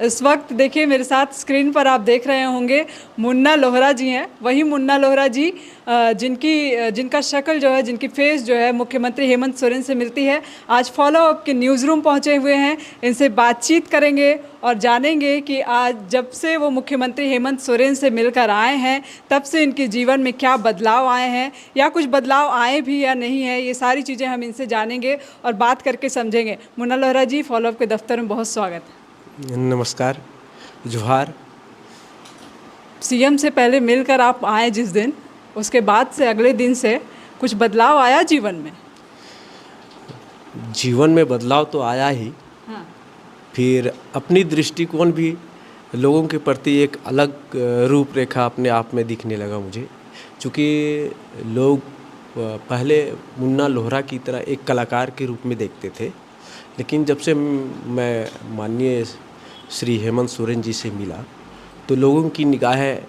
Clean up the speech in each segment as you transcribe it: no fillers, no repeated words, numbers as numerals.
इस वक्त देखिए मेरे साथ स्क्रीन पर आप देख रहे होंगे मुन्ना लोहरा जी हैं। वही मुन्ना लोहरा जी जिनका शक्ल जो है, जिनकी फेस जो है मुख्यमंत्री हेमंत सोरेन से मिलती है। आज फॉलो अप के न्यूज़ रूम पहुँचे हुए हैं। इनसे बातचीत करेंगे और जानेंगे कि आज जब से वो मुख्यमंत्री हेमंत सोरेन से मिलकर आए हैं तब से इनके जीवन में क्या बदलाव आए हैं या कुछ बदलाव आए भी या नहीं है। ये सारी चीज़ें हम इनसे जानेंगे और बात करके समझेंगे। मुन्ना लोहरा जी, फॉलो अप के दफ्तर में बहुत स्वागत है। नमस्कार, जोहार। सीएम से पहले मिलकर आप आए जिस दिन, उसके बाद से अगले दिन से कुछ बदलाव आया जीवन में? जीवन में बदलाव तो आया ही। हाँ। फिर अपनी दृष्टिकोण भी लोगों के प्रति एक अलग रूपरेखा अपने आप में दिखने लगा मुझे। चूँकि लोग पहले मुन्ना लोहरा की तरह एक कलाकार के रूप में देखते थे, लेकिन जब से मैं माननीय श्री हेमंत सोरेन जी से मिला तो लोगों की निगाहें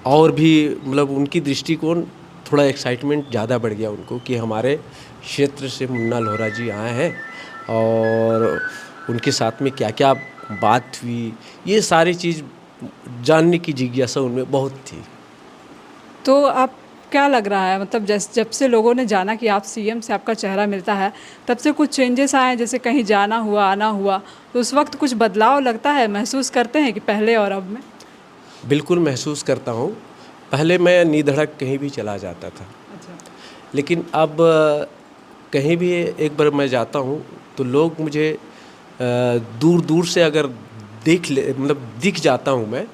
और भी उनकी दृष्टिकोण थोड़ा एक्साइटमेंट ज़्यादा बढ़ गया उनको कि हमारे क्षेत्र से मुन्ना लोहरा जी आए हैं और उनके साथ में क्या क्या बात हुई, ये सारी चीज़ जानने की जिज्ञासा उनमें बहुत थी। तो आप क्या लग रहा है, मतलब जब से लोगों ने जाना कि आप सीएम से आपका चेहरा मिलता है तब से कुछ चेंजेस आए, जैसे कहीं जाना हुआ, आना हुआ, तो उस वक्त कुछ बदलाव लगता है, महसूस करते हैं कि पहले और अब में? बिल्कुल महसूस करता हूँ। पहले मैं निधड़क कहीं भी चला जाता था। अच्छा। लेकिन अब कहीं भी एक बार मैं जाता हूँ तो लोग मुझे दूर दूर से अगर दिख जाता हूँ मैं,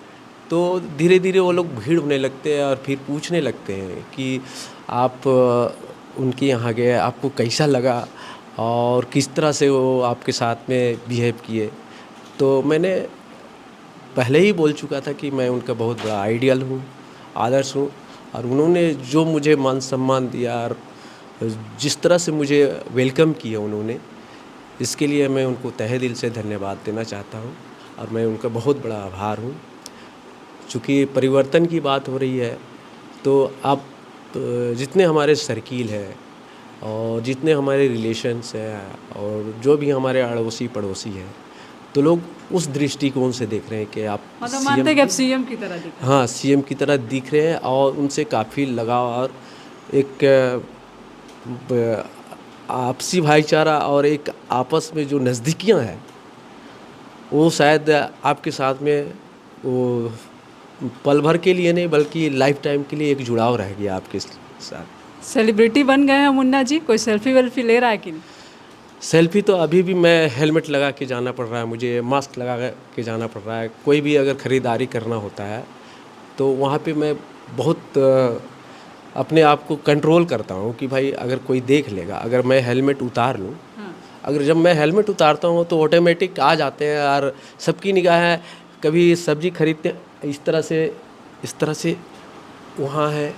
तो धीरे धीरे वो लोग भीड़ होने लगते हैं और फिर पूछने लगते हैं कि आप उनके यहाँ गए, आपको कैसा लगा और किस तरह से वो आपके साथ में बिहेव किए। तो मैंने पहले ही बोल चुका था कि मैं उनका बहुत बड़ा आइडियल हूँ, आदर्श हूँ, और उन्होंने जो मुझे मान सम्मान दिया और जिस तरह से मुझे वेलकम किया उन्होंने, इसके लिए मैं उनको तहे दिल से धन्यवाद देना चाहता हूँ और मैं उनका बहुत बड़ा आभार हूँ। चूँकि परिवर्तन की बात हो रही है तो अब जितने हमारे सर्किल है और जितने हमारे रिलेशंस हैं और जो भी हमारे अड़ोसी पड़ोसी हैं, तो लोग उस दृष्टिकोण से देख रहे हैं कि आप मतलब मानते हैं कि आप सीएम की तरह दिख रहे हैं। हाँ, सीएम की तरह दिख रहे हैं और उनसे काफ़ी लगाव और एक आपसी भाईचारा और एक आपस में जो नज़दीकियाँ हैं वो शायद आपके साथ में वो पल भर के लिए नहीं बल्कि लाइफ टाइम के लिए एक जुड़ाव रह गया आपके साथ। सेलिब्रिटी बन गए हैं मुन्ना जी, कोई सेल्फी वेल्फी ले रहा है कि नहीं? सेल्फी तो अभी भी मैं हेलमेट लगा के जाना पड़ रहा है, मुझे मास्क लगा के जाना पड़ रहा है। कोई भी अगर ख़रीदारी करना होता है तो वहाँ पे मैं बहुत अपने आप को कंट्रोल करता हूँ कि भाई अगर कोई देख लेगा, अगर मैं हेलमेट उतार लूँ, अगर जब मैं हेलमेट उतारता हूँ तो ऑटोमेटिक आ जाते हैं और सबकी निगाहें, कभी सब्जी खरीदते इस तरह से वहाँ है,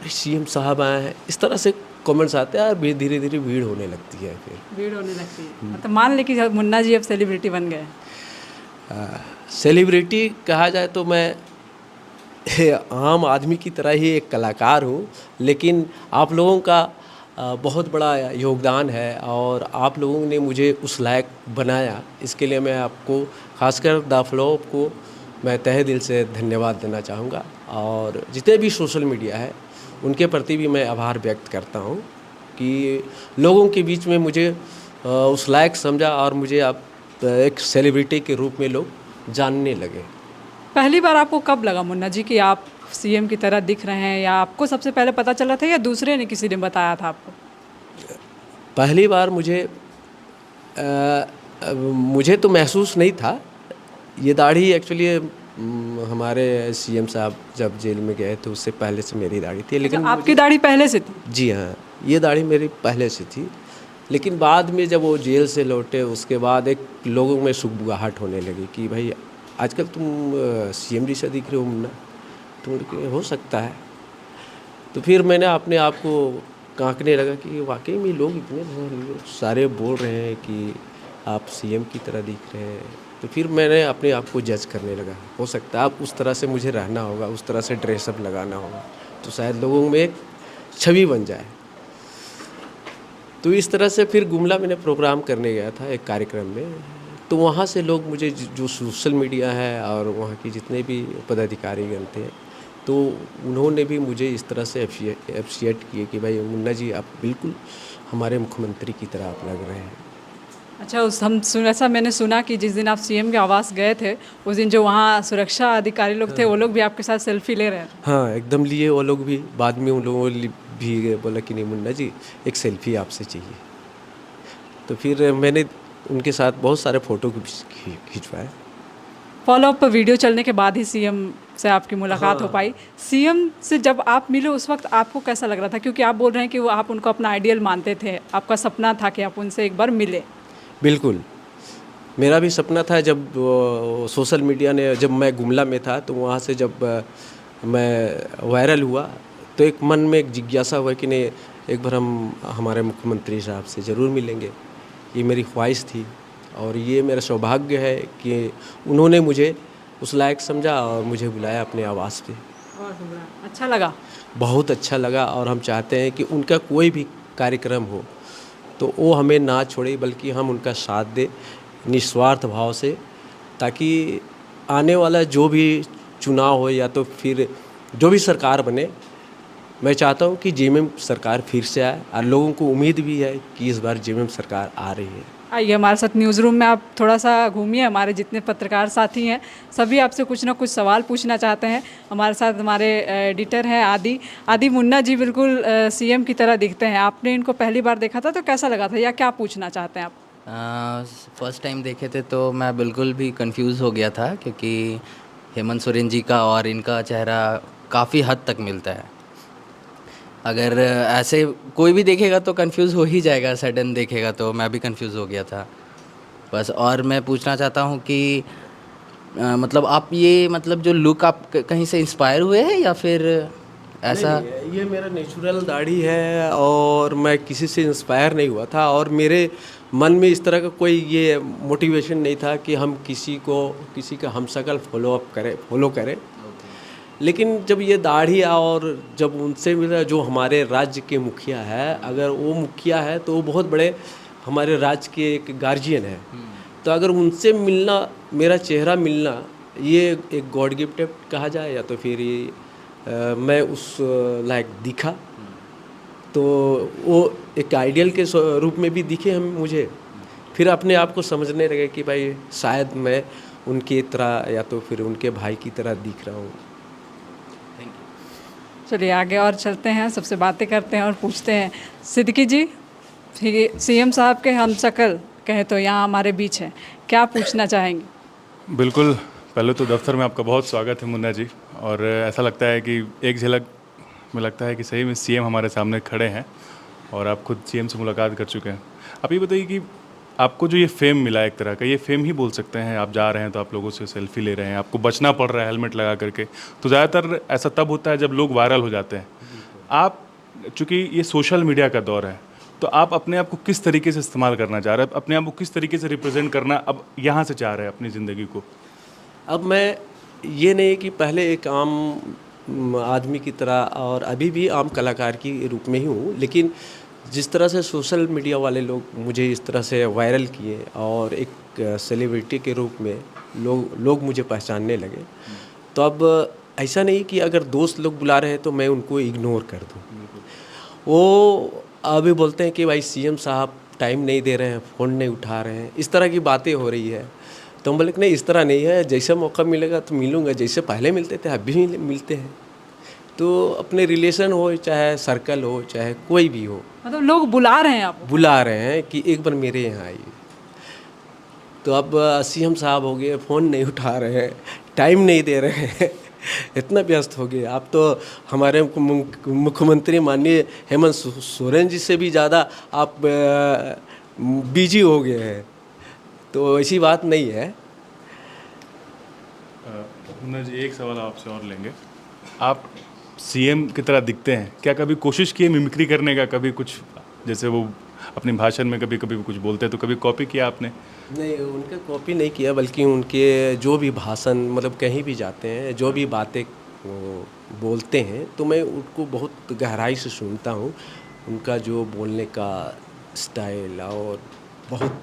सीएम साहब आए हैं, इस तरह से कमेंट्स आते हैं और धीरे धीरे भीड़ होने लगती है। फिर भीड़ होने लगती है, मतलब मान ले कि मुन्ना जी अब सेलिब्रिटी बन गए। सेलिब्रिटी कहा जाए तो मैं आम आदमी की तरह ही एक कलाकार हूँ, लेकिन आप लोगों का बहुत बड़ा योगदान है और आप लोगों ने मुझे उस लायक बनाया। इसके लिए मैं आपको, खासकर द फ्लॉप को, मैं तहे दिल से धन्यवाद देना चाहूँगा और जितने भी सोशल मीडिया है उनके प्रति भी मैं आभार व्यक्त करता हूँ कि लोगों के बीच में मुझे उस लायक समझा और मुझे अब एक सेलिब्रिटी के रूप में लोग जानने लगे। पहली बार आपको कब लगा मुन्ना जी कि आप सीएम की तरह दिख रहे हैं, या आपको सबसे पहले पता चला था या दूसरे ने, किसी ने बताया था आपको? पहली बार मुझे तो महसूस नहीं था। ये दाढ़ी एक्चुअली हमारे सीएम साहब जब जेल में गए थे उससे पहले से मेरी दाढ़ी थी, लेकिन अच्छा, आपकी दाढ़ी पहले से थी? जी हाँ, ये दाढ़ी मेरी पहले से थी, लेकिन बाद में जब वो जेल से लौटे उसके बाद एक लोगों में सुगबुगाहट होने लगी कि भाई आजकल तुम सीएम जी से दिख रहे हो मुन्ना, तो हो सकता है। तो फिर मैंने अपने आप को कांकने लगा कि वाकई में लोग इतने सारे बोल रहे हैं कि आप सीएम की तरह दिख रहे हैं। तो फिर मैंने अपने आप को जज करने लगा, हो सकता है आप उस तरह से मुझे रहना होगा, उस तरह से ड्रेसअप लगाना होगा, तो शायद लोगों में एक छवि बन जाए। तो इस तरह से फिर गुमला मैंने प्रोग्राम करने गया था एक कार्यक्रम में, तो वहाँ से लोग मुझे जो सोशल मीडिया है और वहाँ के जितने भी पदाधिकारीगण थे, तो उन्होंने भी मुझे इस तरह से अप्रिशिएट किए कि भाई मुन्ना जी आप बिल्कुल हमारे मुख्यमंत्री की तरह आप लग रहे हैं। अच्छा, ऐसा मैंने सुना कि जिस दिन आप सीएम के आवास गए थे, उस दिन जो वहाँ सुरक्षा अधिकारी लोग थे, वो लोग भी आपके साथ सेल्फी ले रहे थे। हाँ, एकदम लिए वो लोग भी। बाद में उन लोगों ने भी बोला कि नहीं मुन्ना जी एक सेल्फी आपसे चाहिए। तो फिर मैंने उनके साथ बहुत सारे फ़ोटो खिंचवाए। फॉलोअप वीडियो चलने के बाद ही सीएम से आपकी मुलाकात हो पाई। सीएम से जब आप मिले उस वक्त आपको कैसा लग रहा था? क्योंकि आप बोल रहे हैं कि वो आप उनको अपना आइडियल मानते थे, आपका सपना था कि आप उनसे एक बार मिले। बिल्कुल, मेरा भी सपना था। जब सोशल मीडिया ने, जब मैं गुमला में था तो वहाँ से जब मैं वायरल हुआ तो एक मन में एक जिज्ञासा हुआ कि नहीं एक बार हम हमारे मुख्यमंत्री साहब से ज़रूर मिलेंगे। ये मेरी ख्वाहिश थी और ये मेरा सौभाग्य है कि उन्होंने मुझे उस लायक समझा और मुझे बुलाया अपने आवास पे। अच्छा लगा? बहुत अच्छा लगा और हम चाहते हैं कि उनका कोई भी कार्यक्रम हो तो वो हमें ना छोड़े, बल्कि हम उनका साथ दें निस्वार्थ भाव से, ताकि आने वाला जो भी चुनाव हो या तो फिर जो भी सरकार बने, मैं चाहता हूँ कि जेएमएम सरकार फिर से आए और लोगों को उम्मीद भी है कि इस बार जेएमएम सरकार आ रही है। आइए हमारे साथ न्यूज़ रूम में आप थोड़ा सा घूमिए। हमारे जितने पत्रकार साथी हैं सभी आपसे कुछ ना कुछ सवाल पूछना चाहते हैं। हमारे साथ हमारे एडिटर हैं आदि मुन्ना जी बिल्कुल सीएम की तरह दिखते हैं। आपने इनको पहली बार देखा था तो कैसा लगा था, या क्या पूछना चाहते हैं आप? फर्स्ट टाइम देखे थे तो मैं बिल्कुल भी कंफ्यूज हो गया था, क्योंकि हेमंत सोरेन जी का और इनका चेहरा काफ़ी हद तक मिलता है। अगर ऐसे कोई भी देखेगा तो कंफ्यूज हो ही जाएगा, सडन देखेगा तो मैं भी कंफ्यूज हो गया था बस। और मैं पूछना चाहता हूँ कि मतलब आप ये मतलब जो लुक आप कहीं से इंस्पायर हुए हैं या फिर ऐसा? नहीं, ये मेरा नेचुरल दाढ़ी है और मैं किसी से इंस्पायर नहीं हुआ था और मेरे मन में इस तरह का कोई ये मोटिवेशन नहीं था कि हम किसी का हमशक्ल फॉलो करें। लेकिन जब ये दाढ़ी और जब उनसे मिला जो हमारे राज्य के मुखिया है, अगर वो मुखिया है तो वो बहुत बड़े हमारे राज्य के एक गार्जियन है, तो अगर उनसे मिलना, मेरा चेहरा मिलना, ये एक गॉड गिफ्ट कहा जाए या तो फिर ये मैं उस लायक दिखा, तो वो एक आइडियल के रूप में भी दिखे हम मुझे। फिर अपने आप को समझने लगे कि भाई शायद मैं उनकी तरह या तो फिर उनके भाई की तरह दिख रहा हूँ। चलिए आगे और चलते हैं, सबसे बातें करते हैं और पूछते हैं। सिद्दीकी जी, सीएम साहब के हमशक्ल कहें तो यहाँ हमारे बीच हैं, क्या पूछना चाहेंगे? बिल्कुल, पहले तो दफ्तर में आपका बहुत स्वागत है मुन्ना जी। और ऐसा लगता है कि एक झलक में लगता है कि सही में सीएम हमारे सामने खड़े हैं और आप खुद सीएम से मुलाकात कर चुके हैं। आप ये बताइए कि आपको जो ये फेम मिला, एक तरह का ये फेम ही बोल सकते हैं, आप जा रहे हैं तो आप लोगों से सेल्फी ले रहे हैं, आपको बचना पड़ रहा है हेलमेट लगा करके, तो ज़्यादातर ऐसा तब होता है जब लोग वायरल हो जाते हैं। आप चूँकि ये सोशल मीडिया का दौर है, तो आप अपने आप को किस तरीके से इस्तेमाल करना चाह रहे हैं, अपने आप को किस तरीके से रिप्रेजेंट करना अब यहाँ से चाह रहे हैं अपनी ज़िंदगी को? अब मैं ये नहीं कि पहले एक आम आदमी की तरह और अभी भी आम कलाकार की रूप में ही हूँ, लेकिन जिस तरह से सोशल मीडिया वाले लोग मुझे इस तरह से वायरल किए और एक सेलिब्रिटी के रूप में लोग मुझे पहचानने लगे, तो अब ऐसा नहीं कि अगर दोस्त लोग बुला रहे हैं तो मैं उनको इग्नोर कर दूँ। वो अभी बोलते हैं कि भाई सीएम साहब टाइम नहीं दे रहे हैं, फ़ोन नहीं उठा रहे हैं, इस तरह की बातें हो रही है। तो हम बोले कि नहीं, इस तरह नहीं है, जैसे मौका मिलेगा तो मिलूँगा, जैसे पहले मिलते थे अभी भी मिलते हैं। तो अपने रिलेशन हो, चाहे सर्कल हो, चाहे कोई भी हो, मतलब लोग बुला रहे हैं आपको? बुला रहे हैं कि एक बार मेरे यहाँ आइए। तो अब सीएम साहब हो गए, फ़ोन नहीं उठा रहे हैं, टाइम नहीं दे रहे हैं, इतना व्यस्त हो गए। आप तो हमारे मुख्यमंत्री माननीय हेमंत सोरेन जी से भी ज़्यादा आप बिजी हो गए हैं, तो ऐसी बात नहीं है। मुन्ना जी, एक सवाल आपसे और लेंगे। आप सीएम की तरह दिखते हैं, क्या कभी कोशिश की है मिमिक्री करने का? कभी कुछ, जैसे वो अपने भाषण में कभी कुछ बोलते हैं तो कभी कॉपी किया आपने? नहीं, उनका कॉपी नहीं किया, बल्कि उनके जो भी भाषण, मतलब कहीं भी जाते हैं, जो भी बातें वो बोलते हैं, तो मैं उनको बहुत गहराई से सुनता हूँ। उनका जो बोलने का स्टाइल और बहुत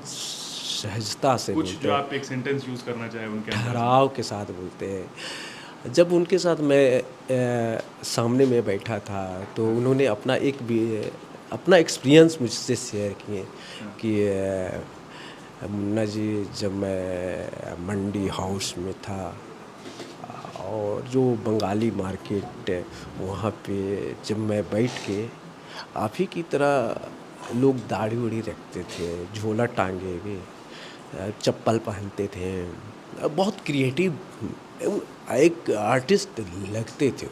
सहजता से कुछ बोलते जो हैं, आप एक सेंटेंस यूज़ करना चाहें उनके अंदर। ठहराव के साथ बोलते हैं। जब उनके साथ मैं सामने में बैठा था तो उन्होंने अपना एक्सपीरियंस मुझसे शेयर किए कि मुन्ना जी, जब मैं मंडी हाउस में था और जो बंगाली मार्केट वहाँ पे जब मैं बैठ के आप ही की तरह लोग दाढ़ी उड़ी रखते थे, झोला टांगे हुए, चप्पल पहनते थे, बहुत क्रिएटिव एक आर्टिस्ट लगते थे।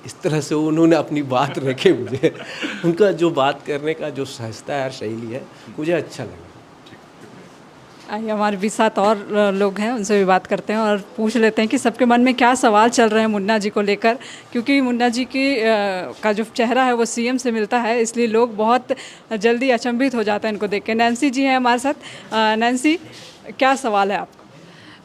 इस तरह से उन्होंने अपनी बात रखे मुझे उनका जो बात करने का जो सहजता है, शैली है, मुझे अच्छा लगा। आइए हमारे बीच साथ और लोग हैं, उनसे भी बात करते हैं और पूछ लेते हैं कि सबके मन में क्या सवाल चल रहे हैं मुन्ना जी को लेकर, क्योंकि मुन्ना जी का जो चेहरा है वो सीएम से मिलता है, इसलिए लोग बहुत जल्दी अचंभित हो जाते हैं इनको देख के। नैन्सी जी हैं हमारे साथ। नैन्सी, क्या सवाल है आपका?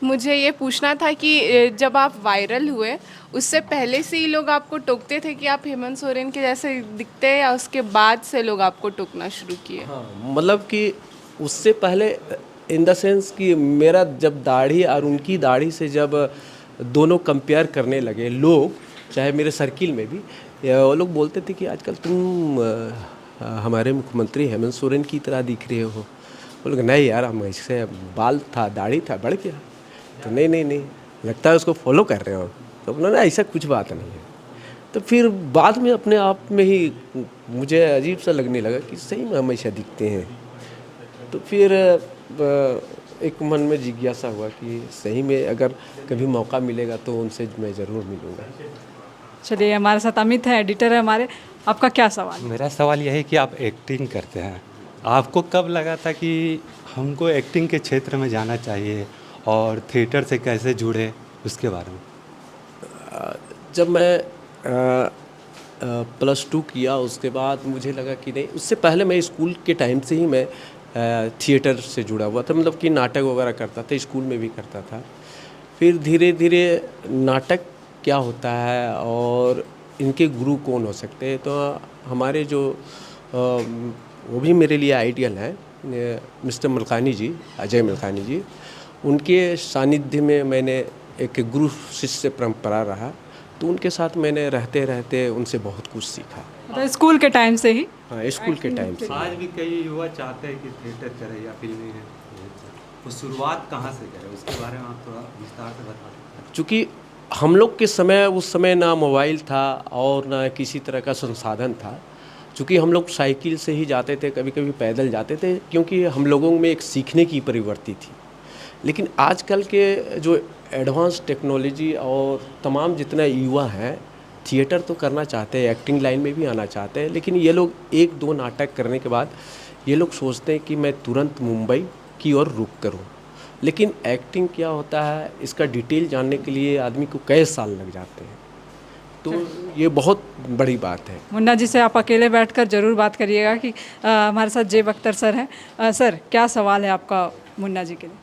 मुझे ये पूछना था कि जब आप वायरल हुए उससे पहले से ही लोग आपको टोकते थे कि आप हेमंत सोरेन के जैसे दिखते हैं, या उसके बाद से लोग आपको टोकना शुरू किए? हाँ, मतलब कि उससे पहले इन द सेंस कि मेरा जब दाढ़ी और उनकी दाढ़ी से जब दोनों कंपेयर करने लगे लोग, चाहे मेरे सर्किल में भी, वो लोग बोलते थे कि आजकल तुम हमारे मुख्यमंत्री हेमंत सोरेन की तरह दिख रहे हो। वो लोग, नहीं यार, हम ऐसे बाल था, दाढ़ी था, बढ़ गया। तो नहीं, लगता है उसको फॉलो कर रहे हो। तो बोला ना, ऐसा कुछ बात नहीं है। तो फिर बाद में अपने आप में ही मुझे अजीब सा लगने लगा कि सही में हम ऐसा दिखते हैं। तो फिर एक मन में जिज्ञासा हुआ कि सही में अगर कभी मौका मिलेगा तो उनसे मैं ज़रूर मिलूँगा। चलिए, हमारे साथ अमित है, एडिटर है हमारे। आपका क्या सवाल है? मेरा सवाल यह है कि आप एक्टिंग करते हैं, आपको कब लगा था कि हमको एक्टिंग के क्षेत्र में जाना चाहिए और थिएटर से कैसे जुड़े, उसके बारे में? जब मैं +2 किया उसके बाद मुझे लगा कि नहीं, उससे पहले मैं स्कूल के टाइम से ही मैं थिएटर से जुड़ा हुआ था, मतलब कि नाटक वगैरह करता था, स्कूल में भी करता था। फिर धीरे धीरे नाटक क्या होता है और इनके गुरु कौन हो सकते हैं, तो हमारे जो वो भी मेरे लिए आइडियल हैं, मिस्टर मलकानी जी, अजय मलकानी जी, उनके सानिध्य में मैंने एक गुरु शिष्य परंपरा रहा, तो उनके साथ मैंने रहते रहते उनसे बहुत कुछ सीखा। मतलब स्कूल के टाइम से ही? हाँ, स्कूल के टाइम से। आज भी कई युवा चाहते हैं कि थिएटर करें या फिल्में, वो शुरुआत कहाँ से करें, उसके बारे में आप थोड़ा विस्तार से बता दें। चूँकि हम लोग के समय, उस समय ना मोबाइल था और ना किसी तरह का संसाधन था। चूँकि हम लोग साइकिल से ही जाते थे, कभी कभी पैदल जाते थे, क्योंकि हम लोगों में एक सीखने की प्रवृत्ति थी। लेकिन आजकल के जो एडवांस टेक्नोलॉजी और तमाम जितना युवा हैं, थिएटर तो करना चाहते हैं, एक्टिंग लाइन में भी आना चाहते हैं, लेकिन ये लोग 1-2 नाटक करने के बाद ये लोग सोचते हैं कि मैं तुरंत मुंबई की ओर रुख करूं। लेकिन एक्टिंग क्या होता है, इसका डिटेल जानने के लिए आदमी को कई साल लग जाते हैं, तो ये बहुत बड़ी बात है। मुन्ना जी से आप अकेले बैठकर ज़रूर बात करिएगा कि हमारे साथ जेब अख्तर सर हैं। सर, क्या सवाल है आपका मुन्ना जी के लिए?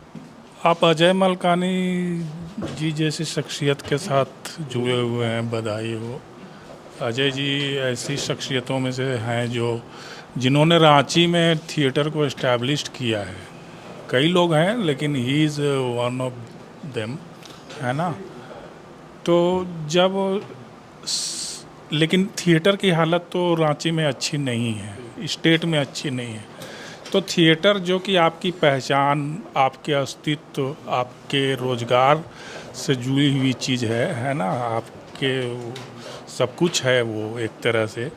आप अजय मलकानी जी जैसी शख्सियत के साथ जुड़े हुए हैं, बधाई हो। अजय जी ऐसी शख्सियतों में से हैं जिन्होंने रांची में थिएटर को इस्टेब्लिश किया है। कई लोग हैं, लेकिन he is one of them, है ना। तो लेकिन थिएटर की हालत तो रांची में अच्छी नहीं है, स्टेट में अच्छी नहीं है। तो थिएटर जो कि आपकी पहचान, आपके अस्तित्व, आपके रोज़गार से जुड़ी हुई चीज़ है ना, आपके सब कुछ है वो एक तरह से,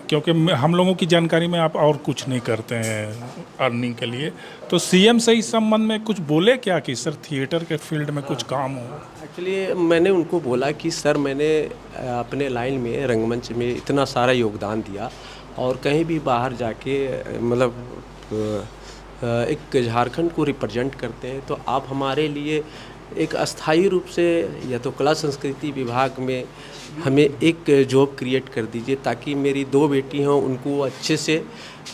क्योंकि हम लोगों की जानकारी में आप और कुछ नहीं करते हैं अर्निंग के लिए। तो सीएम से इस संबंध में कुछ बोले क्या कि सर थिएटर के फील्ड में कुछ काम हो? एक्चुअली मैंने उनको बोला कि सर, मैंने अपने लाइन में, रंगमंच में इतना सारा योगदान दिया और कहीं भी बाहर जाके, मतलब एक झारखंड को रिप्रेजेंट करते हैं, तो आप हमारे लिए एक अस्थायी रूप से या तो कला संस्कृति विभाग में हमें एक जॉब क्रिएट कर दीजिए, ताकि मेरी 2 बेटी हैं, उनको अच्छे से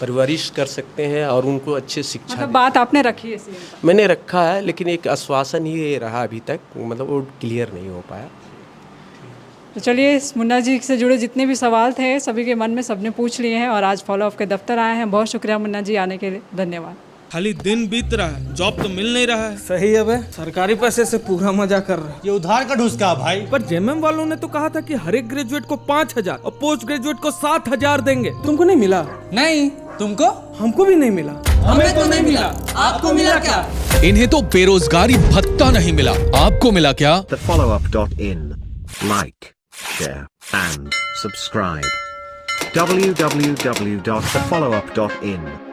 परवरिश कर सकते हैं और उनको अच्छे शिक्षा मतलब बात आपने रखी है सीएम पर? मैंने रखा है, लेकिन एक आश्वासन ही रहा अभी तक, मतलब वो क्लियर नहीं हो पाया। तो चलिए, इस मुन्ना जी से जुड़े जितने भी सवाल थे सभी के मन में सबने पूछ लिए हैं और आज फॉलो अप के दफ्तर आए हैं। बहुत शुक्रिया मुन्ना जी आने के लिए, धन्यवाद। खाली दिन बीत रहा है, जॉब तो मिल नहीं रहा है। सही है बे, सरकारी पैसे से पूरा मजा कर रहे हैं। ये उधार का ढूसका भाई। पर जेएमएम वालों ने तो कहा था कि हर एक ग्रेजुएट को 5,000 और पोस्ट ग्रेजुएट को 7,000 देंगे। तुमको नहीं मिला? नहीं, तुमको? हमको भी नहीं मिला। हमें तो नहीं मिला, आपको मिला क्या? इन्हें तो बेरोजगारी भत्ता नहीं मिला, आपको मिला क्या? thefollowup.in. Like, share, and subscribe. www.thefollowup.in